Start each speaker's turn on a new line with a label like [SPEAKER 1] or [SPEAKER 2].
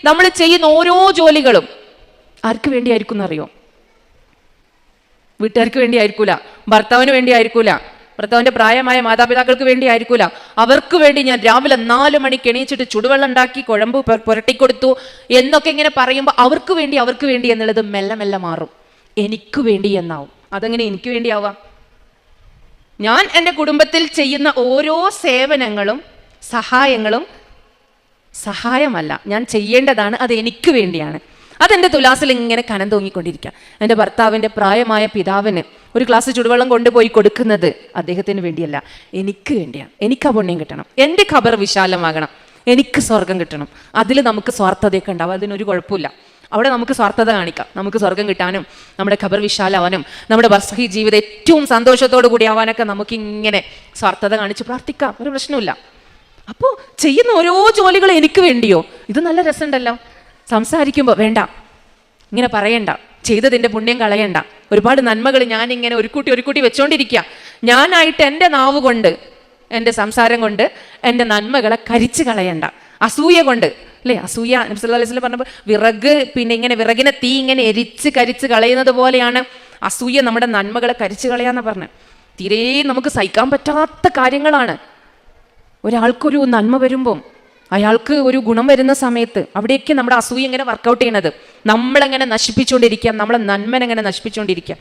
[SPEAKER 1] നമ്മൾ ചെയ്യുന്ന ഓരോ ജോലികളും ആർക്ക് വേണ്ടിയായിരിക്കും എന്നറിയോ? വീട്ടുകാർക്ക് വേണ്ടി ആയിരിക്കൂല, ഭർത്താവിന് വേണ്ടി ആയിരിക്കൂല, ഭർത്താവിന്റെ പ്രായമായ മാതാപിതാക്കൾക്ക് വേണ്ടി ആയിരിക്കൂല. അവർക്ക് വേണ്ടി ഞാൻ രാവിലെ 4 മണിക്ക് എണീച്ചിട്ട് ചുടുവെള്ളം ഉണ്ടാക്കി കുഴമ്പ് പുരട്ടിക്കൊടുത്തു എന്നൊക്കെ ഇങ്ങനെ പറയുമ്പോൾ അവർക്ക് വേണ്ടി എന്നുള്ളത് മെല്ലെ മെല്ലെ മാറും. എനിക്ക് വേണ്ടി എന്നാവും. അതെങ്ങനെ എനിക്ക് വേണ്ടിയാവാം? ഞാൻ എൻ്റെ കുടുംബത്തിൽ ചെയ്യുന്ന ഓരോ സേവനങ്ങളും സഹായങ്ങളും സഹായമല്ല, ഞാൻ ചെയ്യേണ്ടതാണ്. അത് എനിക്ക് വേണ്ടിയാണ്. അതെൻ്റെ തുലാസിൽ ഇങ്ങനെ കനം തൂങ്ങിക്കൊണ്ടിരിക്കുക. എൻ്റെ ഭർത്താവിൻ്റെ പ്രായമായ പിതാവിന് ഒരു ഗ്ലാസ് ചുടുവെള്ളം കൊണ്ടുപോയി കൊടുക്കുന്നത് അദ്ദേഹത്തിന് വേണ്ടിയല്ല, എനിക്ക് വേണ്ടിയാണ്. എനിക്ക് ആ പുണ്യം കിട്ടണം, എൻ്റെ ഖബർ വിശാലമാകണം, എനിക്ക് സ്വർഗം കിട്ടണം. അതിൽ നമുക്ക് സ്വാർത്ഥതയൊക്കെ ഉണ്ടാവും, അതിനൊരു കുഴപ്പമില്ല. അവിടെ നമുക്ക് സ്വാർത്ഥത കാണിക്കാം. നമുക്ക് സ്വർഗം കിട്ടാനും നമ്മുടെ ഖബർ വിശാലാവാനും നമ്മുടെ ബർസഹി ജീവിതം ഏറ്റവും സന്തോഷത്തോടു കൂടി ആവാനൊക്കെ നമുക്കിങ്ങനെ സ്വാർത്ഥത കാണിച്ച് പ്രാർത്ഥിക്കാം, ഒരു പ്രശ്നമില്ല. അപ്പോൾ ചെയ്യുന്ന ഓരോ ജോലികളും എനിക്ക് വേണ്ടിയോ? ഇത് നല്ല രസമുണ്ടല്ലോ. സംസാരിക്കുമ്പോൾ വേണ്ട, ഇങ്ങനെ പറയണ്ട, ചെയ്തതിൻ്റെ പുണ്യം കളയണ്ട. ഒരുപാട് നന്മകൾ ഞാനിങ്ങനെ ഒരു കൂട്ടി വെച്ചോണ്ടിരിക്കുക. ഞാനായിട്ട് എൻ്റെ നാവ് കൊണ്ട്, എൻ്റെ സംസാരം കൊണ്ട് എൻ്റെ നന്മകളെ കരിച്ച് കളയണ്ട. അസൂയ കൊണ്ട്, അല്ലേ? അസൂയ നബി സല്ലല്ലാഹു അലൈഹി വസല്ലം പറഞ്ഞപ്പോൾ വിറക്, പിന്നെ ഇങ്ങനെ വിറകിനെ തീ ഇങ്ങനെ കരിച്ച് കളയുന്നത് പോലെയാണ് അസൂയ നമ്മുടെ നന്മകളെ കരിച്ച് കളയാന്ന് പറഞ്ഞത്. തീരെ നമുക്ക് സഹിക്കാൻ പറ്റാത്ത കാര്യങ്ങളാണ്. ഒരാൾക്കൊരു നന്മ വരുമ്പം, അയാൾക്ക് ഒരു ഗുണം വരുന്ന സമയത്ത് അവിടെയൊക്കെ നമ്മുടെ അസൂയ ഇങ്ങനെ വർക്കൗട്ട് ചെയ്യണത്. നമ്മളെങ്ങനെ നശിപ്പിച്ചുകൊണ്ടിരിക്കുക, നമ്മളെ നന്മനെങ്ങനെ നശിപ്പിച്ചുകൊണ്ടിരിക്കുക.